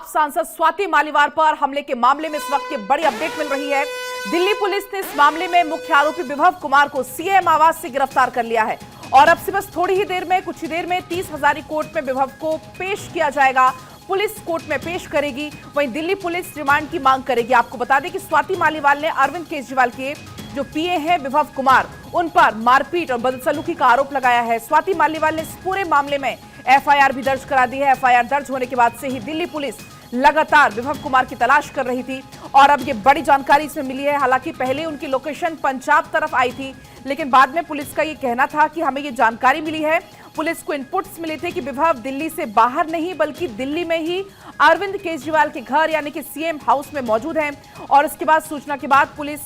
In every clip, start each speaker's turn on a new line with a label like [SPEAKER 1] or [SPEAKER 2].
[SPEAKER 1] आप सांसद स्वाति मालीवाल पर हमले के मामले में इस वक्त की बड़ी अपडेट मिल रही है। दिल्ली पुलिस ने इस मामले में मुख्य आरोपी विभव कुमार को सीएम आवास से गिरफ्तार कर लिया है और अब से बस थोड़ी ही देर में, कुछ ही देर में 30 हजारी कोर्ट में विभव को पेश किया जाएगा। पुलिस कोर्ट में पेश करेगी, वहीं दिल्ली पुलिस रिमांड की मांग करेगी। आपको बता दें कि स्वाति मालीवाल ने अरविंद केजरीवाल के जो पीए हैं विभव कुमार, उन पर मारपीट और बदसलूकी का आरोप लगाया है। स्वाति मालीवाल ने इस पूरे मामले में एफआईआर भी दर्ज करा दी है। एफआईआर दर्ज होने के बाद से ही दिल्ली पुलिस लगातार विभव कुमार की तलाश कर रही थी और अब ये बड़ी जानकारी इसमें मिली है। हालांकि पहले उनकी लोकेशन पंजाब तरफ आई थी, लेकिन बाद में पुलिस का ये कहना था कि हमें ये जानकारी मिली है, पुलिस को इनपुट्स मिले थे कि विभव दिल्ली से बाहर नहीं बल्कि दिल्ली में ही अरविंद केजरीवाल के घर यानी कि सीएम हाउस में मौजूद हैं। और इसके बाद सूचना के बाद पुलिस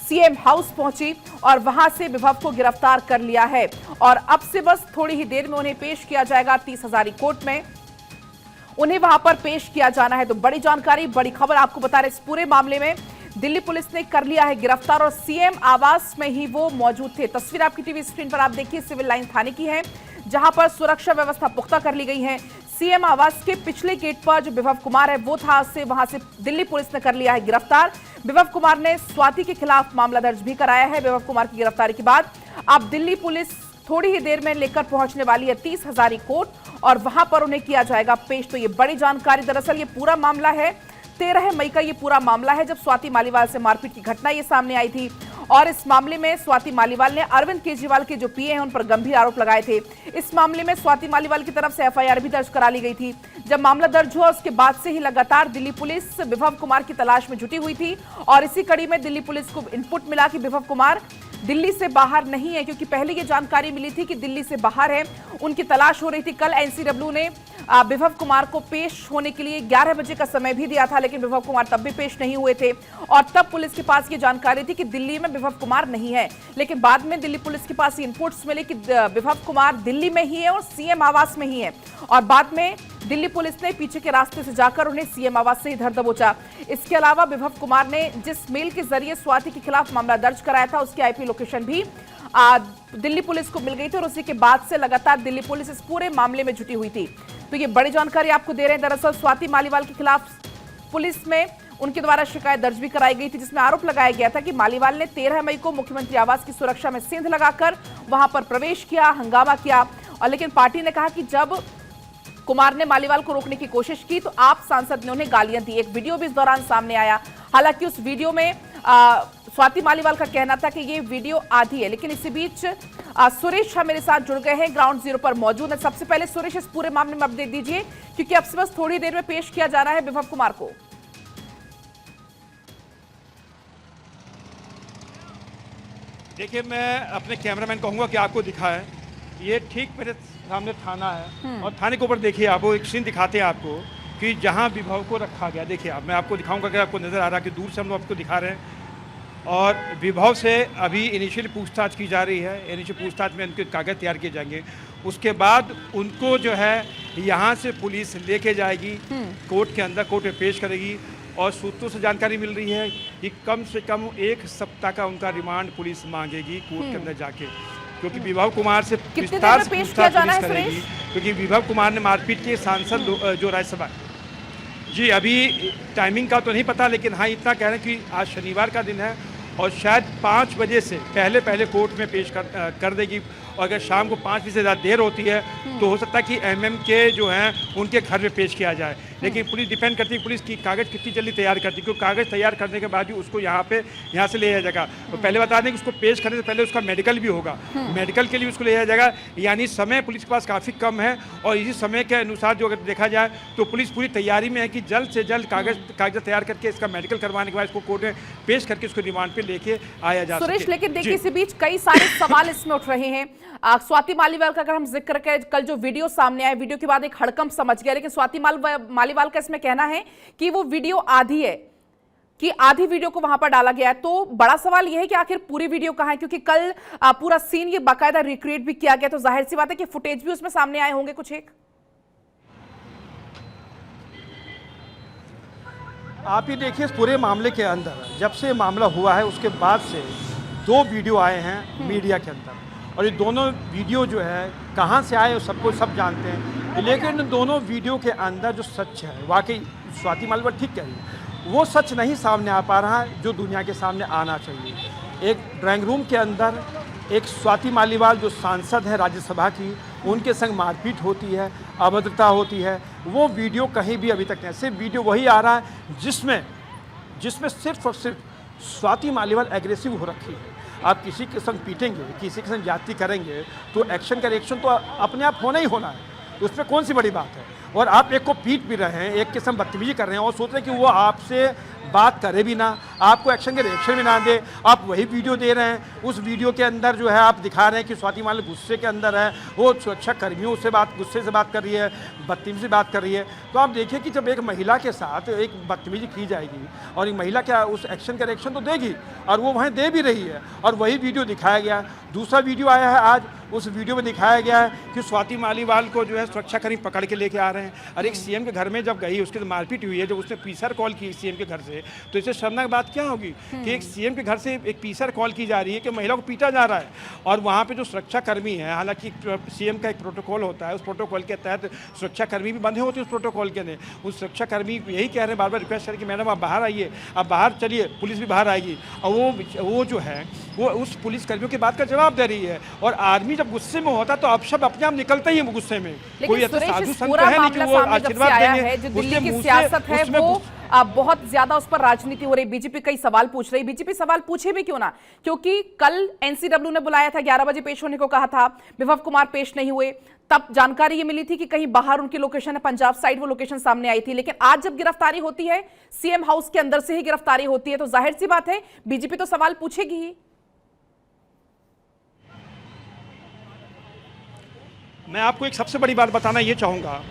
[SPEAKER 1] सीएम हाउस पहुंची और वहां से विभव को गिरफ्तार कर लिया है और अब से बस थोड़ी ही देर में उन्हें पेश किया जाएगा 30 हजारी कोर्ट में। उन्हें वहां पर पेश किया जाना है। तो बड़ी जानकारी, बड़ी खबर आपको बता रहे, इस पूरे मामले में दिल्ली पुलिस ने कर लिया है गिरफ्तार और सीएम आवास में ही वो मौजूद थे। तस्वीर आपकी टीवी स्क्रीन पर आप देखिए, सिविल लाइन थाने की है, जहां पर सुरक्षा व्यवस्था पुख्ता कर ली गई है। सीएम आवास के पिछले गेट पर जो विभव कुमार है वो था, वहां से दिल्ली पुलिस ने कर लिया है गिरफ्तार। विभव कुमार ने स्वाति के खिलाफ मामला दर्ज भी कराया है। विभव कुमार की गिरफ्तारी के बाद अब दिल्ली पुलिस थोड़ी ही देर में लेकर पहुंचने वाली है 30 हजारी कोर्ट और वहां पर उन्हें किया जाएगा पेश। तो ये बड़ी जानकारी, दरअसल ये पूरा मामला है 13 मई का, ये पूरा मामला है जब स्वाति मालीवाल से मारपीट की घटना ये सामने आई थी और इस मामले में स्वाति मालीवाल ने अरविंद केजरीवाल के जो पीए हैं उन पर गंभीर आरोप लगाए थे। इस मामले में स्वाति मालीवाल की तरफ से एफआईआर भी दर्ज करा ली गई थी। जब मामला दर्ज हुआ उसके बाद से ही लगातार दिल्ली पुलिस विभव कुमार की तलाश में जुटी हुई थी और इसी कड़ी में दिल्ली पुलिस को इनपुट मिला कि विभव कुमार दिल्ली से बाहर नहीं है, क्योंकि पहले ये जानकारी मिली थी कि दिल्ली से बाहर है, उनकी तलाश हो रही थी। कल एनसीडब्ल्यू ने विभव कुमार को पेश होने के लिए 11 बजे का समय भी दिया था, लेकिन विभव कुमार तब भी पेश नहीं हुए थे और तब पुलिस के पास ये जानकारी थी कि दिल्ली में विभव कुमार नहीं है। लेकिन बाद में दिल्ली पुलिस के पास इनपुट्स मिले कि विभव कुमार दिल्ली में ही है और सीएम आवास में ही है और बाद में दिल्ली पुलिस ने पीछे के रास्ते से जाकर उन्हें सीएम आवास से इधर दबोचा। इसके अलावा विभव कुमार ने जिस मेल के जरिए स्वाति के खिलाफ मामला दर्ज कराया था उसकी आईपी लोकेशन भी दिल्ली पुलिस को मिल गई थी और उसी के बाद से लगातार दिल्ली पुलिस इस पूरे मामले में जुटी हुई थी। तो ये बड़ी जानकारी आपको दे रहे हैं। दरअसल स्वाति मालीवाल के खिलाफ पुलिस में उनके द्वारा शिकायत दर्ज भी कराई गई थी, जिसमें आरोप लगाया गया था कि मालीवाल ने 13 मई को मुख्यमंत्री आवास की सुरक्षा में सेंध लगाकर वहां पर प्रवेश किया, हंगामा किया और लेकिन पार्टी ने कहा कि जब कुमार ने मालीवाल को रोकने की कोशिश की तो आप सांसद ने उन्हें गालियां दी। एक वीडियो भी इस दौरान सामने आया। हालांकि उस वीडियो में स्वाति मालीवाल का कहना था कि ये वीडियो आधी है, लेकिन इसी बीच सुरेश मेरे साथ जुड़ गए हैं, ग्राउंड जीरो पर मौजूद है। सबसे पहले सुरेश, इस पूरे मामले में अपडेट दीजिए, क्योंकि अब से बस थोड़ी देर में पेश किया जाना है विभव कुमार को।
[SPEAKER 2] देखिए, मैं अपने कैमरामैन कहूंगा कि आपको दिखाएं, ये ठीक मेरे सामने थाना है और थाने के ऊपर देखिए, आपको एक सीन दिखाते हैं आपको कि जहां विभव को रखा गया। देखिए, अब मैं आपको दिखाऊंगा कि आपको नजर आ रहा है कि दूर से हम लोग आपको दिखा रहे हैं और विभव से अभी इनिशियल पूछताछ की जा रही है। इनिशियल पूछताछ में उनके कागज तैयार किए जाएंगे, उसके बाद उनको जो है यहाँ से पुलिस लेके जाएगी कोर्ट के अंदर, कोर्ट में पेश करेगी और सूत्रों से जानकारी मिल रही है कि कम से कम 1 सप्ताह का उनका रिमांड पुलिस मांगेगी कोर्ट के अंदर जाके, क्योंकि विभव कुमार से विस्तार से पूछताछ पुलिस करेगी, क्योंकि विभव कुमार ने मारपीट किए सांसद जो राज्यसभा। जी, अभी टाइमिंग का तो नहीं पता, लेकिन हाँ इतना कह रहे हैं कि आज शनिवार का दिन है और शायद 5 बजे से पहले कोर्ट में पेश कर देगी और अगर शाम को 5 बजे से ज़्यादा देर होती है तो हो सकता है कि एमएम के जो हैं उनके घर में पेश किया जाए। लेकिन पुलिस डिपेंड करती है, पुलिस की कागज़ कितनी जल्दी तैयार करती है, क्योंकि कागज़ तैयार करने के बाद ही उसको यहाँ से ले जाया जाएगा। तो पहले बता दें कि उसको पेश करने से पहले उसका मेडिकल भी होगा, मेडिकल के लिए उसको ले जाया जाएगा। यानी समय पुलिस के पास काफ़ी कम है और इसी समय के अनुसार जो अगर देखा जाए तो पुलिस पूरी तैयारी में है कि जल्द से जल्द कागज तैयार करके इसका मेडिकल करवाने के बाद इसको कोर्ट में पेश करके उसको रिमांड पे लेके आया जा सके।
[SPEAKER 1] सुरेश, लेकिन देखिए इसी बीच कई सारे सवाल इसमें उठ रहे हैं। स्वाति मालीवाल का अगर हम जिक्र करें, कल जो वीडियो सामने आया, वीडियो के बाद एक हड़कंप समझ गया, लेकिन स्वाति मालीवाल का इसमें कहना है कि वो वीडियो आधी है, कि आधी वीडियो को वहां पर डाला गया है। तो बड़ा सवाल यह है कि आखिर पूरी वीडियो कहां है, क्योंकि कल पूरा सीन ये बाकायदा रिक्रिएट भी किया गया, तो जाहिर सी बात है कि फुटेज भी उसमें सामने आए होंगे कुछ एक।
[SPEAKER 2] आप ही देखिए, इस पूरे मामले के अंदर जब से मामला हुआ है उसके बाद से 2 वीडियो आए हैं मीडिया के अंदर और ये दोनों वीडियो जो है कहाँ से आए सबको सब जानते हैं। लेकिन दोनों वीडियो के अंदर जो सच है, वाकई स्वाति मालिवाल ठीक कह रही है, वो सच नहीं सामने आ पा रहा है जो दुनिया के सामने आना चाहिए। एक ड्राइंग रूम के अंदर एक स्वाति मालिवाल जो सांसद है राज्यसभा की, उनके संग मारपीट होती है, अभद्रता होती है, वो वीडियो कहीं भी अभी तक नहीं। सिर्फ वीडियो वही आ रहा है जिसमें सिर्फ और सिर्फ स्वाति मालिवाल एग्रेसिव हो रखी है। आप किसी के संग पीटेंगे, किसी के संग जाति करेंगे तो एक्शन का रिएक्शन तो अपने आप होना ही होना है, उसमें कौन सी बड़ी बात है। और आप एक को पीट भी रहे हैं, एक के संग बदतमीजी कर रहे हैं और सोच रहे हैं कि वो आपसे बात करे भी ना, आपको एक्शन के रिएक्शन भी ना दे, आप वही वीडियो दे रहे हैं। उस वीडियो के अंदर जो है आप दिखा रहे हैं कि स्वाति मालिवाल गुस्से के अंदर है, वो सुरक्षा कर्मियों से गुस्से से बात कर रही है, बदतमीजी से बात कर रही है। तो आप देखिए कि जब एक महिला के साथ एक बदतमीजी की जाएगी और एक महिला क्या उस एक्शन का रिएक्शन तो देगी, और वो वहीं दे भी रही है, और वही वीडियो दिखाया गया। दूसरा वीडियो आया है आज, उस वीडियो में दिखाया गया है कि स्वाति मालिवाल को जो है सुरक्षाकर्मी पकड़ के लेके आ रहे हैं। और एक सीएम के घर में जब गई, उसके मारपीट हुई है, जब उसने पीसर कॉल की सीएम के घर से, तो इससे शर्मनाक बात क्या होगी कि एक सीएम के घर से एक पीसर कॉल की जा रही है कि महिला को पीटा जा रहा है। और वहाँ पे जो सुरक्षाकर्मी है, हालांकि सीएम का एक प्रोटोकॉल होता है, उस प्रोटोकॉल के तहत सुरक्षाकर्मी भी बंधे होते हैं उस प्रोटोकॉल के लिए। उस सुरक्षाकर्मी यही कह रहे हैं, बार बार रिक्वेस्ट करें कि मैडम आप बाहर आइए, आप बाहर चलिए, पुलिस भी बाहर आएगी। और वो जो है वो उस पुलिस कर्मियों की बात का जवाब दे रही है। और आदमी जब गुस्से में होता तो अब सब अपने आप निकलते ही है गुस्से में। कोई ऐसा साधु संत है नहीं कि वो आशीर्वाद देंगे।
[SPEAKER 1] जो दिल्ली की सियासत है वो बहुत ज्यादा उस पर राजनीति हो रही। बीजेपी कई सवाल पूछ रही। बीजेपी सवाल पूछे भी क्यों ना, क्योंकि कल एनसीडब्ल्यू ने बुलाया था, 11 बजे पेश होने को कहा था, विभव कुमार पेश नहीं हुए। तब जानकारी ये मिली थी कि कहीं बाहर उनकी लोकेशन है, पंजाब साइड वो लोकेशन सामने आई थी। लेकिन आज जब गिरफ्तारी होती है, सीएम हाउस के अंदर से ही गिरफ्तारी होती है, तो जाहिर सी बात है बीजेपी तो सवाल पूछेगी ही।
[SPEAKER 2] मैं आपको एक सबसे बड़ी बात बताना ये चाहूँगा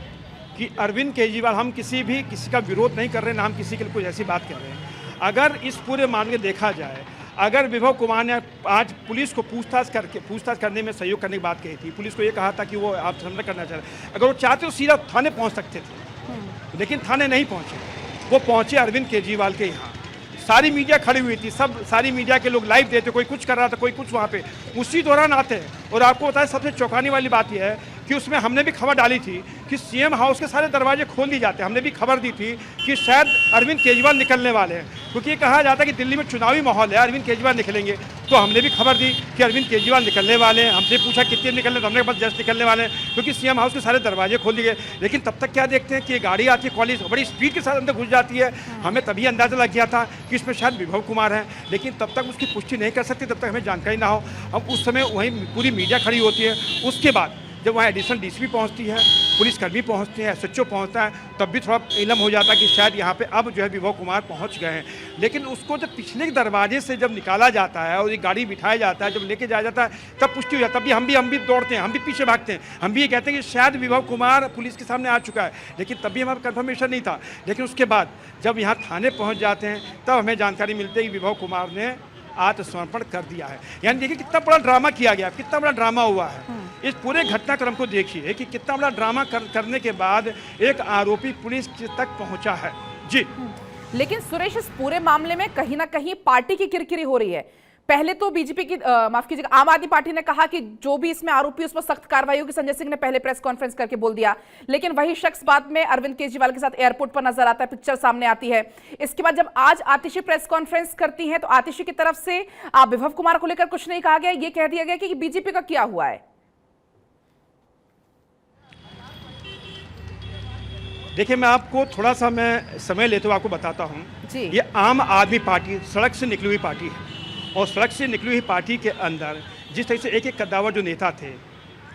[SPEAKER 2] कि अरविंद केजरीवाल, हम किसी का विरोध नहीं कर रहे, ना हम किसी के लिए कुछ ऐसी बात कर रहे हैं। अगर इस पूरे मामले देखा जाए, अगर विभव कुमार ने आज पुलिस को पूछताछ करने में सहयोग करने की बात कही थी, पुलिस को ये कहा था कि वो आप समझ करना चाह रहे, अगर वो चाहते तो सीधा थाने पहुँच सकते थे, लेकिन थाने नहीं पहुँचे। वो पहुँचे अरविंद केजरीवाल के यहाँ। सारी मीडिया खड़ी हुई थी, सारी मीडिया के लोग लाइव देते, कोई कुछ कर रहा था, कोई कुछ वहाँ पे उसी दौरान आते हैं। और आपको बताया सबसे चौंकाने वाली बात यह है कि उसमें हमने भी खबर डाली थी कि सीएम हाउस के सारे दरवाजे खोल दिए जाते हैं। हमने भी खबर दी थी कि शायद अरविंद केजरीवाल निकलने वाले हैं, क्योंकि ये कहा जाता है कि दिल्ली में चुनावी माहौल है, अरविंद केजरीवाल निकलेंगे। तो हमने भी खबर दी कि अरविंद केजरीवाल निकलने वाले हैं। हमसे पूछा कितने निकलने, तो हमने बस जस्ट निकलने वाले हैं, क्योंकि सीएम हाउस के सारे दरवाजे खोल दिए। लेकिन तब तक क्या देखते हैं कि ये गाड़ी आती है, कॉलेज बड़ी स्पीड के साथ अंदर घुस जाती है। हमें तभी अंदाजा लग गया था कि इसमें शायद विभव कुमार हैं, लेकिन तब तक उसकी पुष्टि नहीं कर सकते, तब तक हमें जानकारी ना हो। अब उस समय वहीं पूरी मीडिया खड़ी होती है। उसके बाद जब वहाँ एडिशनल डीसीपी पहुँचती है, पुलिसकर्मी पहुँचते हैं, एसएचओ पहुँचता है, तब भी थोड़ा इलम हो जाता है कि शायद यहाँ पे अब जो है विभव कुमार पहुँच गए हैं। लेकिन उसको जब पिछले दरवाजे से जब निकाला जाता है और ये गाड़ी बिठाया जाता है, जब लेके जाया जाता है, तब पुष्टि हो जाती है। तब भी हम भी दौड़ते हैं, हम भी पीछे भागते हैं, हम भी ये कहते हैं कि शायद विभव कुमार पुलिस के सामने आ चुका है, लेकिन तब भी हमारा कन्फर्मेशन नहीं था। लेकिन उसके बाद जब यहाँ थाने पहुँच जाते हैं, तब हमें जानकारी मिलती है कि विभव कुमार ने आत्मसमर्पण कर दिया है। यानी देखिए कितना बड़ा ड्रामा किया गया, कितना बड़ा ड्रामा हुआ है। इस पूरे घटनाक्रम को देखिए कि कितना बड़ा ड्रामा करने के बाद एक आरोपी पुलिस तक पहुंचा है। जी,
[SPEAKER 1] लेकिन सुरेश, इस पूरे मामले में कहीं ना कहीं पार्टी की किरकिरी हो रही है। पहले तो बीजेपी की माफ कीजिएगा, आम आदमी पार्टी ने कहा कि जो भी इसमें आरोपी उस पर सख्त कार्रवाई होगी। संजय सिंह ने पहले प्रेस कॉन्फ्रेंस करके बोल दिया, लेकिन वही शख्स बाद में अरविंद केजरीवाल के साथ एयरपोर्ट पर नजर आता है, पिक्चर सामने आती है। इसके बाद जब आज आतिशी प्रेस कॉन्फ्रेंस करती है, तो आतिशी की तरफ से विभव कुमार को लेकर कुछ नहीं कहा गया, ये कह दिया गया कि बीजेपी का क्या हुआ है।
[SPEAKER 2] देखिए, मैं आपको थोड़ा सा समय लेते हुए आपको बताता हूँ। ये आम आदमी पार्टी सड़क से निकली हुई पार्टी है, और सड़क से निकली हुई पार्टी के अंदर जिस तरह से एक एक कद्दावर जो नेता थे,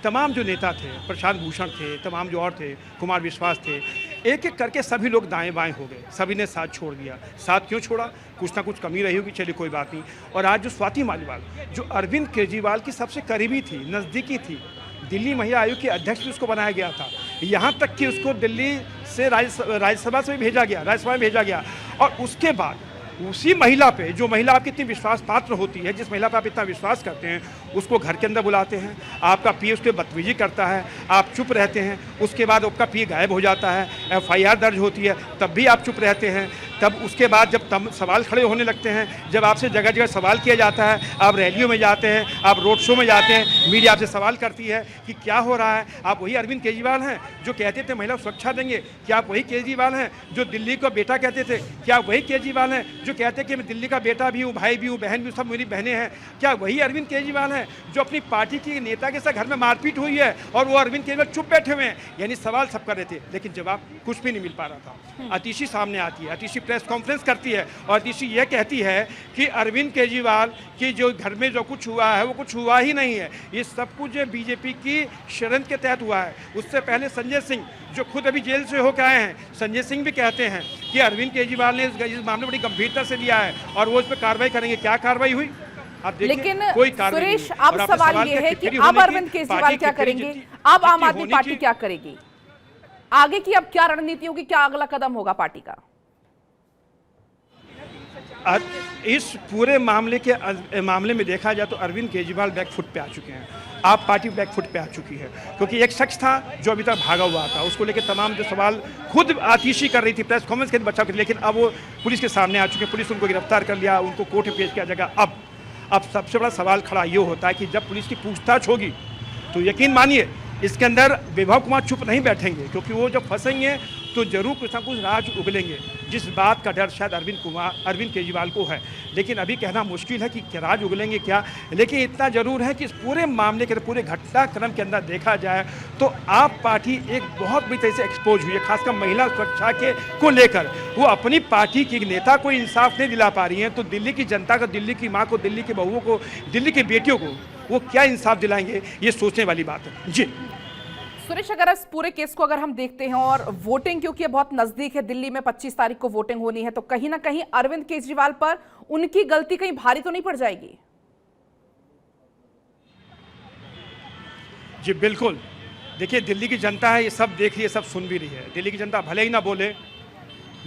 [SPEAKER 2] तमाम जो नेता थे, प्रशांत भूषण थे, तमाम जो और थे, कुमार विश्वास थे, एक एक करके सभी लोग दाएं बाएं हो गए, सभी ने साथ छोड़ दिया। साथ क्यों छोड़ा? कुछ ना कुछ कमी रही होगी, चलिए कोई बात नहीं। और आज जो स्वाति मालिवाल, जो अरविंद केजरीवाल की सबसे करीबी थी, नज़दीकी थी, दिल्ली महिला आयोग के अध्यक्ष भी उसको बनाया गया था, यहाँ तक कि उसको दिल्ली से राज्यसभा से भी भेजा गया, राज्यसभा में भेजा गया। और उसके बाद उसी महिला पे, जो महिला आपकी इतनी विश्वास पात्र होती है, जिस महिला पे आप इतना विश्वास करते हैं, उसको घर के अंदर बुलाते हैं, आपका पी उसके बदतमीजी करता है, आप चुप रहते हैं। उसके बाद आपका पी गायब हो जाता है, एफआईआर दर्ज होती है, तब भी आप चुप रहते हैं। तब उसके बाद जब सवाल खड़े होने लगते हैं, जब आपसे जगह जगह सवाल किया जाता है, आप रैलियों में जाते हैं, आप रोड शो में जाते हैं, मीडिया आपसे सवाल करती है कि क्या हो रहा है, आप वही अरविंद केजरीवाल हैं जो कहते थे महिला सुरक्षा देंगे? क्या आप वही केजरीवाल हैं जो दिल्ली को बेटा कहते थे? क्या वही केजरीवाल हैं जो कहते कि मैं दिल्ली का बेटा भी हूँ, भाई भी हूँ, बहन भी, सब मेरी बहनें हैं? क्या वही अरविंद केजरीवाल हैं जो अपनी पार्टी के नेता के साथ घर में मारपीट हुई है और वो अरविंद केजरीवाल चुप बैठे हुए हैं? यानी सवाल सब कर रहे थे, लेकिन जवाब कुछ भी नहीं मिल पा रहा था। अतिशी सामने आती है, अतिशी प्रेस कॉन्फ्रेंस करती है और अतिशी यह कहती है कि अरविंद केजरीवाल की जो घर में जो कुछ हुआ है वो कुछ हुआ ही नहीं है, ये सब कुछ बीजेपी की षड्यंत्र के तहत हुआ है। उससे पहले संजय सिंह जो खुद अभी जेल से होकर आए हैं, संजय सिंह भी कहते हैं कि अरविंद केजरीवाल ने इस मामले बड़ी गंभीरता से लिया है और वो इस पर कार्रवाई करेंगे। क्या कार्रवाई हुई? आप देखिए,
[SPEAKER 1] लेकिन
[SPEAKER 2] कोई कार्रवाई
[SPEAKER 1] सुरेश,
[SPEAKER 2] नहीं।
[SPEAKER 1] अब सवाल ये है कि अब अरविंद केजरीवाल क्या करेंगे, अब आम आदमी पार्टी क्या करेगी, आगे की अब क्या रणनीति होगी, क्या अगला कदम होगा पार्टी का?
[SPEAKER 2] इस पूरे मामले में देखा जाए तो अरविंद केजरीवाल बैकफुट पे आ चुके हैं। आप पार्टी बैकफुट पे आ चुकी है, क्योंकि एक शख्स था जो अभी तक भागा हुआ था, उसको लेकर तमाम जो सवाल खुद आतिशी कर रही थी प्रेस कॉन्फ्रेंस के बचाव के, लेकिन अब वो पुलिस के सामने आ चुके हैं। पुलिस उनको गिरफ्तार कर लिया, उनको कोर्ट में पेश किया जाएगा। अब सबसे बड़ा सवाल खड़ा ये होता है कि जब पुलिस की पूछताछ होगी तो यकीन मानिए इसके अंदर विभव कुमार चुप नहीं बैठेंगे, क्योंकि वो जब फंसेंगे तो जरूर कुछ ना कुछ राज उगलेंगे, जिस बात का डर शायद अरविंद केजरीवाल को है। लेकिन अभी कहना मुश्किल है कि क्या राज उगलेंगे क्या, लेकिन इतना जरूर है कि इस पूरे मामले के पूरे घटनाक्रम के अंदर देखा जाए तो आप पार्टी एक बहुत बड़ी तरह से एक्सपोज हुई है, खासकर महिला सुरक्षा को लेकर। वो अपनी पार्टी के नेता को इंसाफ नहीं दिला पा रही हैं, तो दिल्ली की जनता को, दिल्ली की माँ को, दिल्ली की बहुओं को, दिल्ली की बेटियों को वो क्या इंसाफ दिलाएंगे, ये सोचने वाली बात है। जी
[SPEAKER 1] सुरेश, अगर इस पूरे केस को अगर हम देखते हैं और वोटिंग क्योंकि बहुत नजदीक है, दिल्ली में 25 तारीख को वोटिंग होनी है, तो कहीं ना कहीं अरविंद केजरीवाल पर उनकी गलती कहीं भारी तो नहीं पड़ जाएगी?
[SPEAKER 2] जी बिल्कुल। देखिए, दिल्ली की जनता है, ये सब देख रही है, सब सुन भी रही है। दिल्ली की जनता भले ही ना बोले,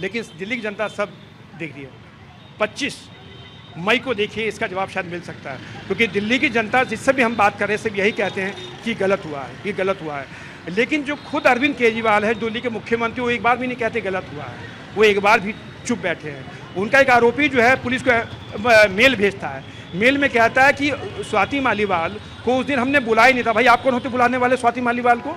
[SPEAKER 2] लेकिन दिल्ली की जनता सब देख रही है। 25 मई को देखिए, इसका जवाब शायद मिल सकता है, क्योंकि दिल्ली की जनता जिससे भी हम बात कर रहे हैं सब यही कहते हैं कि गलत हुआ है, ये गलत हुआ है। लेकिन जो खुद अरविंद केजरीवाल है, दिल्ली के मुख्यमंत्री, वो एक बार भी नहीं कहते गलत हुआ है, वो एक बार भी चुप बैठे हैं। उनका एक आरोपी जो है पुलिस को मेल भेजता है, मेल में कहता है कि स्वाति मालीवाल को उस दिन हमने बुलाया नहीं था। भाई, आप कौन होते बुलाने वाले स्वाति मालीवाल को?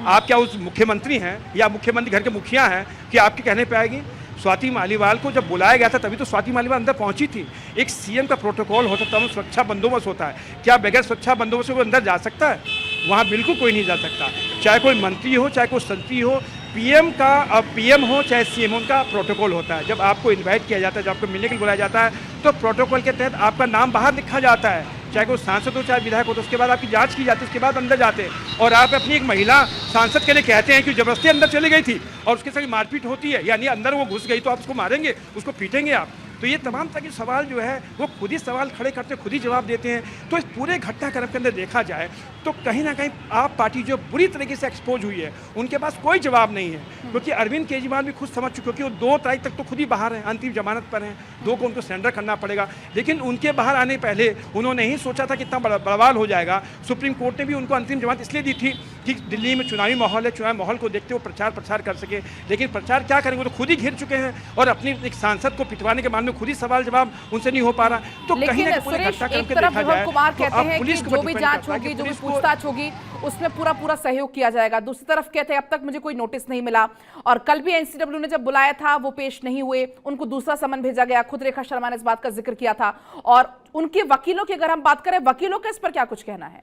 [SPEAKER 2] आप क्या उस मुख्यमंत्री हैं या मुख्यमंत्री घर के मुखिया हैं कि आपके कहने पर आएगी? स्वाति मालीवाल को जब बुलाया गया था तभी तो स्वाति मालीवाल अंदर पहुंची थी। एक सीएम का प्रोटोकॉल होता है, सुरक्षा बंदोबस्त होता है। क्या बगैर सुरक्षा बंदोबस्त से वो अंदर जा सकता है? वहाँ बिल्कुल कोई नहीं जा सकता, चाहे कोई मंत्री हो, चाहे कोई संतरी हो। पीएम हो चाहे सीएम, उनका प्रोटोकॉल होता है। जब आपको इन्वाइट किया जाता है, जब आपको मिलने के लिए बुलाया जाता है, तो प्रोटोकॉल के तहत आपका नाम बाहर लिखा जाता है, चाहे कोई सांसद हो चाहे विधायक हो, तो उसके बाद आपकी जांच की जाती है, उसके बाद अंदर जाते हैं। और आप अपनी एक महिला सांसद के लिए कहते हैं कि जबरदस्ती अंदर चली गई थी और उसके साथ मारपीट होती है, यानी अंदर वो घुस गई तो आप उसको मारेंगे, उसको पीटेंगे आप। तो ये तमाम तरह के सवाल जो है वो खुद ही सवाल खड़े करते हैं, खुद ही जवाब देते हैं। तो इस पूरे घटनाक्रम के अंदर देखा जाए तो कहीं ना कहीं आप पार्टी जो बुरी तरीके से एक्सपोज हुई है, उनके पास कोई जवाब नहीं है, क्योंकि अरविंद केजरीवाल भी खुद समझ चुके हैं कि वो 2 तारीख तक तो खुद ही बाहर हैं, अंतिम जमानत पर हैं, 2 को उनको सरेंडर करना पड़ेगा। लेकिन उनके बाहर आने पहले उन्होंने ही सोचा था कि इतना बवाल हो जाएगा। सुप्रीम कोर्ट ने भी उनको अंतिम जमानत इसलिए दी थी कि दिल्ली में चुनावी माहौल है, चुनावी माहौल को देखते हुए प्रचार कर सके। लेकिन प्रचार क्या करेंगे, तो खुद ही घिर चुके हैं और अपनी एक सांसद को पिटवाने के मामले में खुद ही सवाल जवाब उनसे नहीं हो पा रहा। तो कहीं ना कहीं
[SPEAKER 1] एक तरफ विभव कुमार कहते हैं कि जो भी जांच होगी, जो भी पूछताछ होगी, उसमें पूरा सहयोग किया जाएगा। दूसरी तरफ कहते हैं अब तक मुझे कोई नोटिस नहीं मिला, और कल भी एनसीडब्ल्यू ने जब बुलाया था वो पेश नहीं हुए, उनको दूसरा समन भेजा गया। खुद रेखा शर्मा ने इस बात का जिक्र किया था। और उनके वकीलों की अगर हम बात करें, वकीलों का इस पर क्या कुछ कहना है?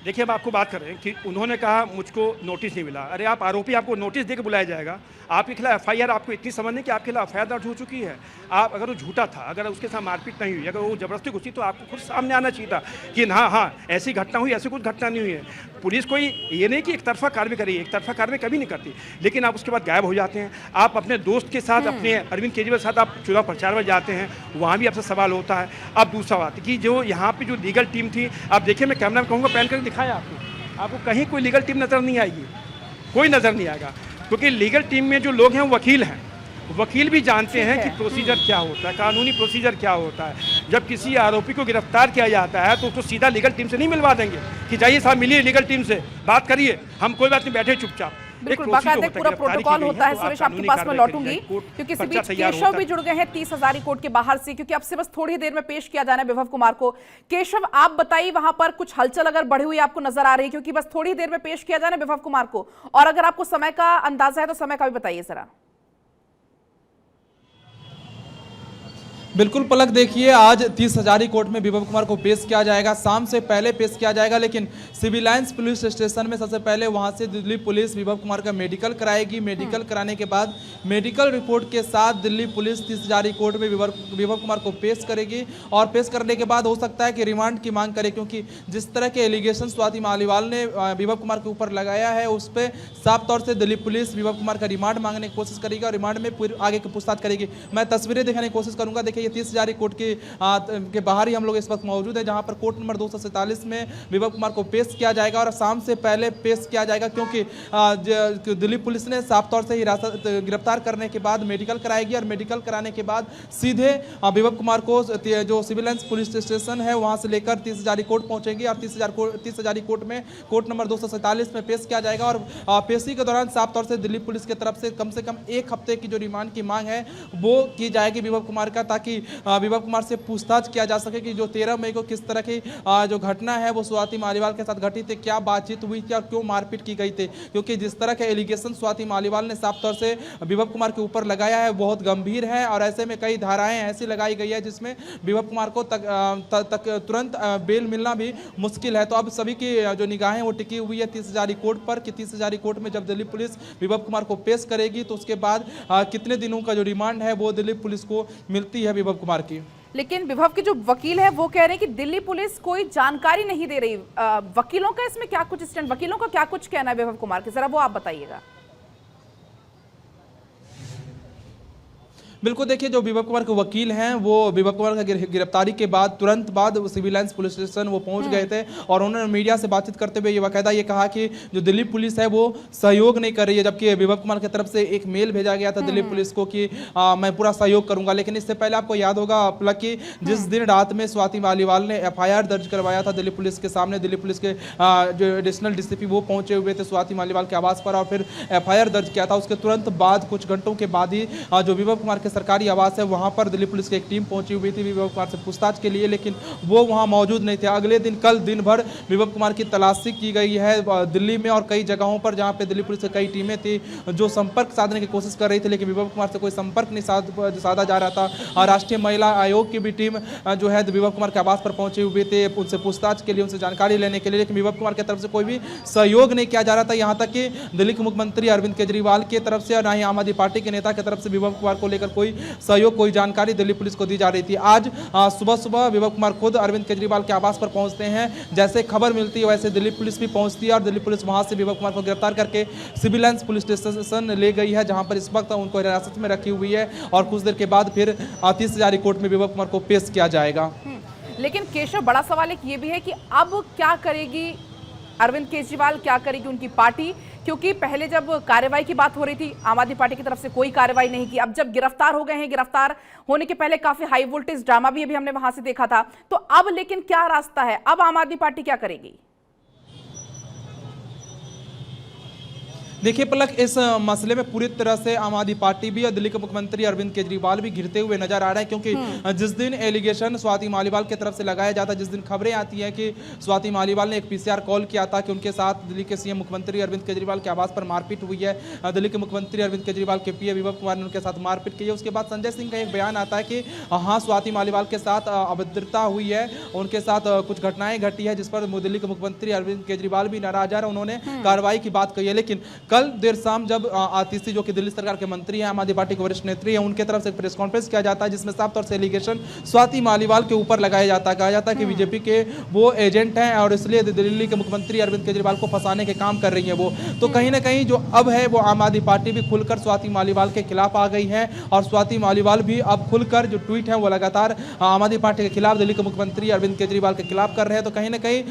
[SPEAKER 2] देखिए, अब आपको बात करें कि उन्होंने कहा मुझको नोटिस नहीं मिला। अरे आप आरोपी, आपको नोटिस देकर बुलाया जाएगा। आपके खिलाफ एफआईआर आपको इतनी समझ नहीं कि आपके खिलाफ एफआईआर दर्ज हो चुकी है। आप अगर वो झूठा था, अगर उसके साथ मारपीट नहीं हुई, अगर वो जबरदस्ती घुसी, तो आपको खुद सामने आना चाहिए था कि हाँ ऐसी घटना हुई, ऐसी कुछ घटना नहीं हुई है। पुलिस कोई ये नहीं कि एक तरफा कार्रवाई करी, एक तरफा कार्रवाई कभी नहीं करती, लेकिन आप उसके बाद गायब हो जाते हैं। आप अपने दोस्त के साथ, अपने अरविंद केजरीवाल के साथ आप चुनाव प्रचार में जाते हैं, वहाँ भी आपसे सवाल होता है। अब दूसरा बात कि जो यहाँ पर जो लीगल टीम थी, आप देखिए, मैं कैमरा में कहूँगा पैन करके दिखाया आपको कहीं कोई लीगल टीम नज़र नहीं आएगी, कोई नज़र नहीं आएगा, क्योंकि लीगल टीम में जो लोग हैं वो वकील हैं। वकील भी जानते हैं कि प्रोसीजर क्या होता है, कानूनी प्रोसीजर क्या होता है। जब किसी आरोपी को गिरफ्तार किया जाता है तो उसको सीधा लीगल टीम से नहीं मिलवा देंगे कि जाइए साहब मिलिए लीगल टीम से, बात करिए, हम कोई बात नहीं, बैठे चुपचाप।
[SPEAKER 1] बिल्कुल बाकायदा पूरा प्रोटोकॉल होता है। सुरेश, आपके पास मैं लौटूंगी क्योंकि इसी बीच केशव भी जुड़ गए हैं 30 हजारी कोर्ट के बाहर से, क्योंकि अब से बस थोड़ी देर में पेश किया जाना है विभव कुमार को। केशव, आप बताइए वहां पर कुछ हलचल अगर बढ़ी हुई आपको नजर आ रही है, क्योंकि बस थोड़ी देर में पेश किया जाना है विभव कुमार को, और अगर आपको समय का अंदाजा है तो समय का भी बताइए जरा।
[SPEAKER 3] बिल्कुल पलक, देखिए आज 30 हजारी कोर्ट में विभव कुमार को पेश किया जाएगा। शाम से पहले पेश किया जाएगा, लेकिन सिविल लाइंस पुलिस स्टेशन में सबसे पहले वहां से दिल्ली पुलिस विभव कुमार का मेडिकल कराएगी। मेडिकल कराने के बाद मेडिकल रिपोर्ट के साथ दिल्ली पुलिस 30 हजारी कोर्ट में विभव कुमार को पेश करेगी, और पेश करने के बाद हो सकता है कि रिमांड की मांग करे, क्योंकि जिस तरह के एलिगेशन स्वाति मालीवाल ने विभव कुमार के ऊपर लगाया है उस पर साफ तौर से दिल्ली पुलिस विभव कुमार का रिमांड मांगने की कोशिश करेगी और रिमांड में आगे की पूछताछ करेगी। मैं तस्वीरें दिखाने की कोशिश करूंगा। देखिए, ये 30 हजारी कोर्ट के बाहर ही हम लोग इस वक्त मौजूद है, जहां पर कोर्ट नंबर 247 में विभव कुमार को पेश किया जाएगा, और शाम से पहले पेश किया जाएगा, क्योंकि दिल्ली पुलिस ने साफ तौर से हिरासत गिरफ्तार करने के बाद मेडिकल कराएगी, और मेडिकल कराने के बाद सीधे विभव कुमार को जो सिविल लाइंस पुलिस स्टेशन है वहां से लेकर 30 हजारी कोर्ट पहुंचेंगे, और 30 हजारी कोर्ट में कोर्ट नंबर 247 में पेश किया जाएगा। और पेशी के दौरान साफ तौर से दिल्ली पुलिस की तरफ से कम 1 हफ्ते की जो रिमांड की मांग है वो की जाएगी विभव कुमार का, ताकि विभव कुमार से पूछताछ किया जा सके कि जो 13 मई को किस तरह की जो घटना है वो स्वाति मालीवाल के साथ घटी थी, क्या बातचीत हुई थी और क्यों मारपीट की गई थी। क्योंकि जिस तरह के एलिगेशन स्वाति मालीवाल ने साफ तौर से विभव कुमार के ऊपर लगाया है बहुत गंभीर है, और ऐसे में कई धाराएं ऐसी लगाई गई है जिसमें विभव कुमार को तुरंत बेल मिलना भी मुश्किल है। तो अब सभी की जो निगाहें वो टिकी हुई है 30 हजारी कोर्ट पर, कि 30 हजारी कोर्ट में जब दिल्ली पुलिस विभव कुमार को पेश करेगी तो उसके बाद कितने दिनों का जो रिमांड है वो दिल्ली पुलिस को मिलती है विभव कुमार की।
[SPEAKER 1] लेकिन विभव के जो वकील है वो कह रहे हैं कि दिल्ली पुलिस कोई जानकारी नहीं दे रही। वकीलों का इसमें क्या कुछ स्टैंड, वकीलों का क्या कुछ कहना है विभव कुमार के, जरा वो आप बताइएगा।
[SPEAKER 3] बिल्कुल, देखिए जो विभव कुमार के वकील हैं वो विभव कुमार का गिरफ्तारी के बाद तुरंत बाद सिविल लाइंस पुलिस स्टेशन वो पहुंच गए थे, और उन्होंने मीडिया से बातचीत करते हुए ये बाकायदा ये कहा कि जो दिल्ली पुलिस है वो सहयोग नहीं कर रही है, जबकि विभव कुमार की तरफ से एक मेल भेजा गया था दिल्ली पुलिस को कि मैं पूरा सहयोग करूंगा। लेकिन इससे पहले आपको याद होगा कि जिस दिन रात में स्वाति मालीवाल ने FIR दर्ज करवाया था दिल्ली पुलिस के सामने, दिल्ली पुलिस के जो एडिशनल DCP वो पहुंचे हुए थे स्वाति मालीवाल के आवास पर और फिर FIR दर्ज किया था। उसके तुरंत बाद कुछ घंटों के बाद ही जो विभव कुमार के सरकारी आवास है वहां पर दिल्ली पुलिस की एक टीम पहुंची हुई थी विभव कुमार से पूछताछ के लिए, लेकिन वो वहां मौजूद नहीं थे। अगले दिन कल दिन भर विभव कुमार की तलाशी की गई है दिल्ली में और कई जगहों पर जहां पे दिल्ली पुलिस की कई टीमें थी जो संपर्क साधने की कोशिश कर रही थी, लेकिन विभव कुमार से कोई संपर्क नहीं साधा जा रहा था। राष्ट्रीय महिला आयोग की भी टीम जो है विभव कुमार के आवास पर पहुंची हुई थी उनसे पूछताछ के लिए, उनसे जानकारी लेने के लिए, लेकिन विभव कुमार की तरफ से कोई भी सहयोग नहीं किया जा रहा था। यहाँ तक कि दिल्ली के मुख्यमंत्री अरविंद केजरीवाल की तरफ से और ना ही आम आदमी पार्टी के नेता की तरफ से विभव कुमार को लेकर कोई सहयोग, कोई जानकारी दिल्ली पुलिस को दी जा रही थी। आज सुबह सुबह विभव कुमार खुद अरविंद केजरीवाल के आवास पर पहुंचते हैं, जैसे खबर मिलती है वैसे दिल्ली पुलिस भी पहुंचती है और दिल्ली पुलिस वहां से विभव कुमार को गिरफ्तार करके सिविल लाइंस पुलिस स्टेशन ले गई है, जहां पर इस वक्त उनको हिरासत में रखी हुई है और कुछ देर के बाद फिर 30 हजारी कोर्ट में विभव कुमार को पेश किया जाएगा।
[SPEAKER 1] लेकिन केशव, बड़ा सवाल एक ये भी है कि अब क्या करेगी अरविंद केजरीवाल, क्या करेगी उनकी पार्टी, क्योंकि पहले जब कार्रवाई की बात हो रही थी आम आदमी पार्टी की तरफ से कोई कार्रवाई नहीं की। अब जब गिरफ्तार हो गए हैं, गिरफ्तार होने के पहले काफी हाई वोल्टेज ड्रामा भी अभी हमने वहां से देखा था, तो अब लेकिन क्या रास्ता है, अब आम आदमी पार्टी क्या करेगी?
[SPEAKER 3] देखिए पलक, इस मसले में पूरी तरह से आम आदमी पार्टी भी और दिल्ली के मुख्यमंत्री अरविंद केजरीवाल भी घिरते हुए नजर आ रहे हैं, क्योंकि जिस दिन एलिगेशन स्वाति मालीवाल की तरफ से लगाया जाता है, जिस दिन खबरें आती हैं कि स्वाति मालीवाल ने एक PCR कॉल किया था कि उनके साथ दिल्ली के CM मुख्यमंत्री अरविंद केजरीवाल के आवास पर मारपीट हुई है, दिल्ली के मुख्यमंत्री अरविंद केजरीवाल के PA विभव कुमार ने उनके साथ मारपीट की है। उसके बाद संजय सिंह का एक बयान आता है कि हाँ, स्वाति मालीवाल के साथ अभद्रता हुई है, उनके साथ कुछ घटनाएं घटी है, जिस पर दिल्ली के मुख्यमंत्री अरविंद केजरीवाल भी नाराज है, उन्होंने कार्रवाई की बात कही है। लेकिन कल देर शाम जब आतिशी जो कि दिल्ली सरकार के मंत्री हैं, आम आदमी पार्टी के वरिष्ठ नेत्री हैं, उनके तरफ से एक प्रेस कॉन्फ्रेंस किया जाता है जिसमें साफ तौर से एलिगेशन स्वाति मालीवाल के ऊपर लगाया जाता है। कहा जाता है कि बीजेपी के वो एजेंट हैं और इसलिए दिल्ली के मुख्यमंत्री अरविंद केजरीवाल को फंसाने के काम कर रही है वो। तो कहीं ना कहीं जो अब है वो आम आदमी पार्टी भी खुलकर स्वाति मालीवाल के खिलाफ आ गई है और स्वाति मालीवाल भी अब खुलकर जो ट्वीट है वो लगातार आम आदमी पार्टी के खिलाफ, दिल्ली के मुख्यमंत्री अरविंद केजरीवाल के खिलाफ कर रहे हैं। तो कहीं ना कहीं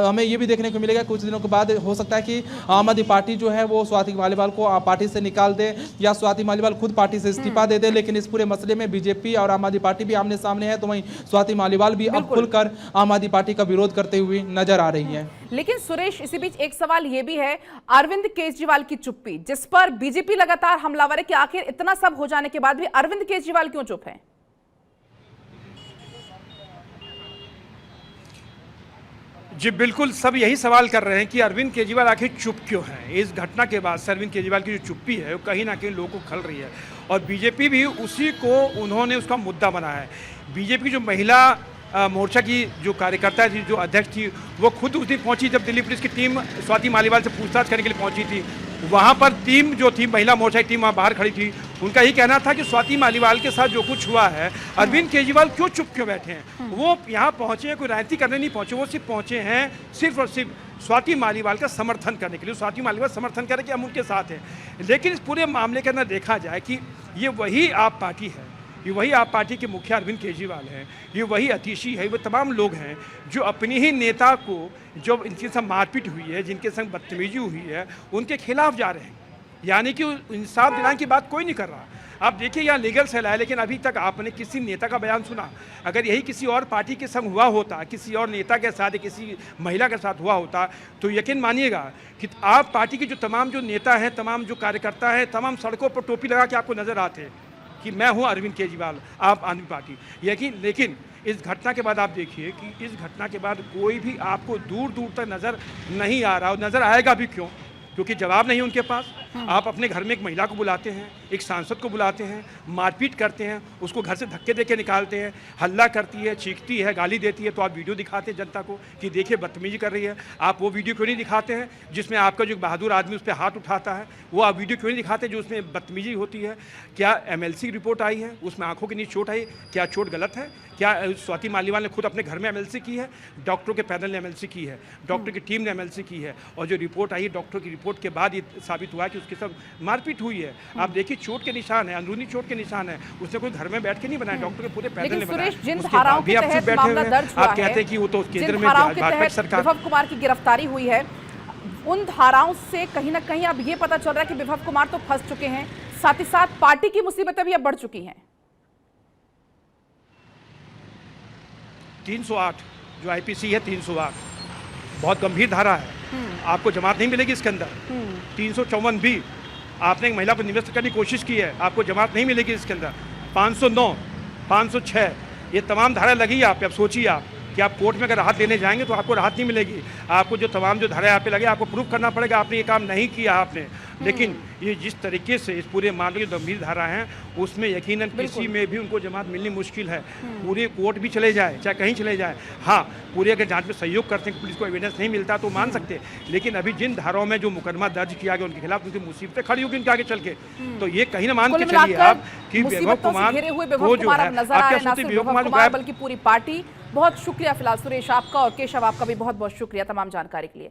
[SPEAKER 3] हमें ये भी देखने को मिलेगा कुछ दिनों के बाद हो सकता है कि आम आदमी पार्टी जो है वो वो स्वाति मालीवाल को पार्टी से निकाल दे या स्वाति मालीवाल खुद पार्टी से इस्तीफा दे दे। लेकिन इस पूरे मसले में बीजेपी और आम आदमी पार्टी भी आमने सामने है, तो वहीं स्वाति मालीवाल भी अब खुलकर आम आदमी पार्टी का विरोध करते हुए नजर आ रही है।
[SPEAKER 1] लेकिन सुरेश, इसी बीच एक सवाल यह भी है, अरविंद केजरीवाल की चुप्पी, जिस पर बीजेपी लगातार हमलावर है कि आखिर इतना सब हो जाने के बाद भी अरविंद केजरीवाल क्यों चुप है?
[SPEAKER 2] जी बिल्कुल, सब यही सवाल कर रहे हैं कि अरविंद केजरीवाल आखिर चुप क्यों है। इस घटना के बाद से अरविंद केजरीवाल की जो चुप्पी है वो कहीं ना कहीं लोगों को खल रही है और बीजेपी भी उसी को उन्होंने उसका मुद्दा बनाया है। बीजेपी की जो महिला मोर्चा की जो कार्यकर्ता थी, जो अध्यक्ष थी, वो खुद उस दिन पहुंची जब दिल्ली पुलिस की टीम स्वाति मालीवाल से पूछताछ करने के लिए पहुंची थी। वहां पर टीम जो थी, महिला मोर्चा की टीम वहां बाहर खड़ी थी। उनका ही कहना था कि स्वाति मालीवाल के साथ जो कुछ हुआ है, अरविंद केजरीवाल क्यों चुप क्यों बैठे हैं। वो यहाँ पहुंचे हैं, कोई राजनीति करने नहीं पहुंचे, वो सिर्फ पहुंचे हैं सिर्फ और सिर्फ स्वाति मालीवाल का समर्थन करने के लिए। स्वाति मालीवाल समर्थन करें कि हम उनके साथ हैं। लेकिन इस पूरे मामले के अंदर देखा जाए कि ये वही आप पार्टी है, ये वही आप पार्टी के मुखिया अरविंद केजरीवाल हैं, ये वही अतिशी है, वो तमाम लोग हैं जो अपनी ही नेता को, जो इनके साथ मारपीट हुई है, जिनके संग बदतमीजी हुई है, उनके खिलाफ जा रहे हैं। यानी कि इंसाफ दिलाने की बात कोई नहीं कर रहा। आप देखिए यहाँ लीगल सेल है, लेकिन अभी तक आपने किसी नेता का बयान सुना? अगर यही किसी और पार्टी के संग हुआ होता, किसी और नेता के साथ, किसी महिला के साथ हुआ होता, तो यकीन मानिएगा कि आप पार्टी के जो तमाम जो नेता हैं, तमाम जो कार्यकर्ता हैं, तमाम सड़कों पर टोपी लगा के आपको नजर आते कि मैं हूं अरविंद केजरीवाल, आप आदमी पार्टी। लेकिन इस घटना के बाद आप देखिए कि इस घटना के बाद कोई भी आपको दूर दूर तक नज़र नहीं आ रहा, और नज़र आएगा भी क्यों? क्योंकि जवाब नहीं उनके पास। आप अपने घर में एक महिला को बुलाते हैं, एक सांसद को बुलाते हैं, मारपीट करते हैं, उसको घर से धक्के देके निकालते हैं, हल्ला करती है, चीखती है, गाली देती है, तो आप वीडियो दिखाते हैं जनता को कि देखिए बदतमीजी कर रही है। आप वो वीडियो क्यों नहीं दिखाते हैं जिसमें आपका जो बहादुर आदमी उस पर हाथ उठाता है? वो आप वीडियो क्यों नहीं दिखाते जो उसमें बदतमीजी होती है? क्या MLC की रिपोर्ट आई है, उसमें आंखों के नीचे चोट आई, क्या चोट गलत है? क्या स्वाति मालीवाल ने खुद अपने घर में MLC की है? डॉक्टरों के पैनल ने MLC की है, डॉक्टर की टीम ने MLC की है, और जो रिपोर्ट आई है डॉक्टर की रिपोर्ट के बाद ये साबित हुआ है कि उसके साथ मारपीट हुई है। आप देखिए चोट के निशान है, अंदरूनी चोट के निशान है, उसने कोई घर में बैठ के नहीं बनाया, डॉक्टर के पूरे पैनल ने बनाया।
[SPEAKER 1] जिन धाराओं के तहत मामला दर्ज हुआ
[SPEAKER 2] आप कहते हैं कि वो तो केंद्र में
[SPEAKER 1] भाजपा सरकार, विभव कुमार की गिरफ्तारी हुई है, उन धाराओं से कहीं ना कहीं अब ये पता चल रहा है कि विभव कुमार तो फंस चुके हैं, साथ ही साथ पार्टी की मुसीबतें भी अब बढ़ चुकी हैं।
[SPEAKER 2] 308 जो IPC है, 308 बहुत गंभीर धारा है, आपको जमानत नहीं मिलेगी इसके अंदर। 354 भी आपने एक महिला पर निवेश करने की कोशिश की है, आपको जमानत नहीं मिलेगी इसके अंदर। 509, 506 ये तमाम धारा लगी है आप पे। अब सोचिए आप कि आप कोर्ट में अगर राहत देने जाएंगे तो आपको राहत नहीं मिलेगी। आपको जो तमाम जो धारा यहाँ पे लगे, आपको प्रूफ करना पड़ेगा आपने ये काम नहीं किया आपने। लेकिन ये जिस तरीके से इस पूरे मामले की गंभीर धारा है, उसमें यकीनन किसी में भी उनको जमानत मिलनी मुश्किल है। पूरे कोर्ट भी चले जाए, चाहे कहीं चले जाए, हाँ पूरे अगर जांच में सहयोग करते हैं, पुलिस को एविडेंस नहीं मिलता तो मान सकते। लेकिन अभी जिन धाराओं में जो मुकदमा दर्ज किया गया उनके खिलाफ, उनकी मुसीबतें खड़ी होगी उनके आगे चल के। तो ये कहीं ना मान के चलिए आप कि विभव कुमार को जो है,
[SPEAKER 1] बल्कि पूरी पार्टी। बहुत शुक्रिया फिलहाल सुरेश आपका, और केशव आपका भी बहुत बहुत शुक्रिया तमाम जानकारी के लिए।